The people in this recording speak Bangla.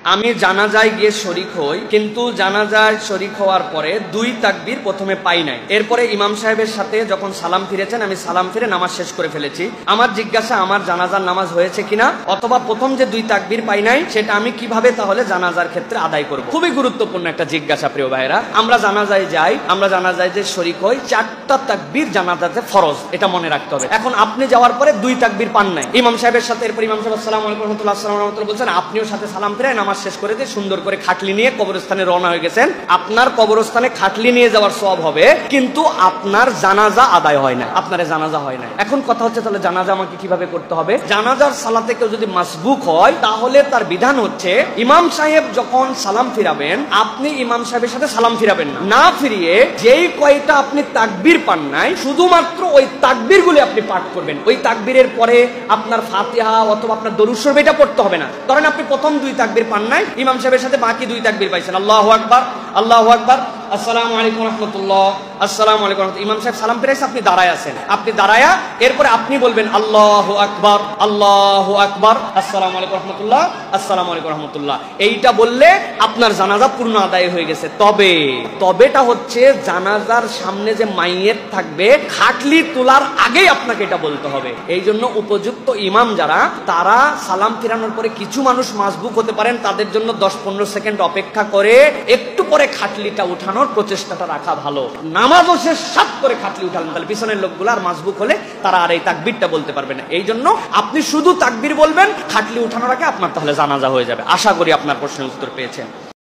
আমি জানাজায় গিয়ে শরীক হই, কিন্তু জানাজায় শরীক হওয়ার পরে 2 তাকবীর প্রথমে পাই নাই। এরপরে ইমাম সাহেবের সাথে যখন সালাম ফিরেছেন, আমি সালাম ফিরে নামাজ শেষ করে ফেলেছি। আমার জিজ্ঞাসা, আমার জানাজার নামাজ হয়েছে কিনা, অথবা প্রথম যে 2 তাকবীর পাই নাই সেটা আমি কিভাবে তাহলে জানাজার ক্ষেত্রে আদায় করব? খুবই গুরুত্বপূর্ণ একটা জিজ্ঞাসা প্রিয় ভাইরা। আমরা জানাজায় যাই, আমরা জানাজায় যে শরীক হই, 4টা তাকবীর জানাজাতে ফরজ, এটা মনে রাখতে হবে। এখন আপনি যাওয়ার পরে 2 তাকবীর পান নাই ইমাম সাহেবের সাথে, এরপর ইমাম সাহেব আসসালামু আলাইকুম ওয়া রাহমাতুল্লাহ আসসালামু আলাইকুম বলছেন, আপনিও সাথে সালাম ফিরে নামাজ শেষ করে দিয়ে সুন্দর করে খাটলি নিয়ে কবরস্থানে রওনা হয়ে গেছেন। আপনার কবরস্থানে খাটলি নিয়ে যাওয়ার সওয়াব হবে, কিন্তু আপনার জানাজা আদায় হয় না, আপনার জানাজা হয় না। এখন কথা হচ্ছে তাহলে জানাজা আমাকে কিভাবে করতে হবে? জানাজার সালাতে কেউ যদি মাসবুক হয়, তাহলে তার বিধান হচ্ছে ইমাম সাহেব যখন সালাম ফিরাবেন, আপনি ইমাম সাহেবের সাথে সালাম ফিরাবেন না, না ফিরিয়ে যেই কয়টা আপনি তাকবীর পান নাই, শুধুমাত্র ওই তাকবীর গুলি আপনি পাঠ করবেন। ওই তাকবীরের পরে আপনার ফাতিহা অথবা আপনার দরুদ শরীফ এটা পড়তে হবে না। ধরেন আপনি প্রথম 2 তাকবীর পান নাই, ইমাম সাহেবের সাথে বাকি 2 তাকবীর পাইছেন, আল্লাহু আকবার, আল্লাহু আকবার, আসসালামু আলাইকুম রাহমাতুল্লাহ, আসসালামু আলাইকুম রাহমাতুল্লাহ। ইমাম সাহেব সালাম ফিরাইছে, আপনি দাঁড়ায় আছেন, আপনি দাঁড়ায়া এরপরে আপনি বলবেন আল্লাহু আকবার, আল্লাহু আকবার, আসসালামু আলাইকুম রাহমাতুল্লাহ, আসসালামু আলাইকুম রাহমাতুল্লাহ। এইটা বললে আপনার জানাজা পূর্ণ আদায় হয়ে গেছে। তবেটা হচ্ছে জানাজার সামনে যে মাইয়েত থাকবে, খাটলি তোলার আগেই আপনাকে এটা বলতে হবে। এই জন্য উপযুক্ত ইমাম যারা, তারা সালাম ফিরানোর পরে কিছু মানুষ মাসবুক হতে পারেন, তাদের জন্য 10-15 সেকেন্ড অপেক্ষা করে একটু পরে খাটলিটা উঠানোর প্রচেষ্টাটা রাখা ভালো। নামাজও শেষ সাত করে খাটলি উঠালেন, তাহলে পিছনের লোকগুলো আর মাসবুক হলে তারা আর এই তাকবীরটা বলতে পারবে না। এই জন্য আপনি শুধু তাকবীর বলবেন, খাটলি উঠানোর আগে আপনার তাহলে জানাজা হয়ে যাবে। আশা করি আপনার প্রশ্নের উত্তর পেয়েছেন।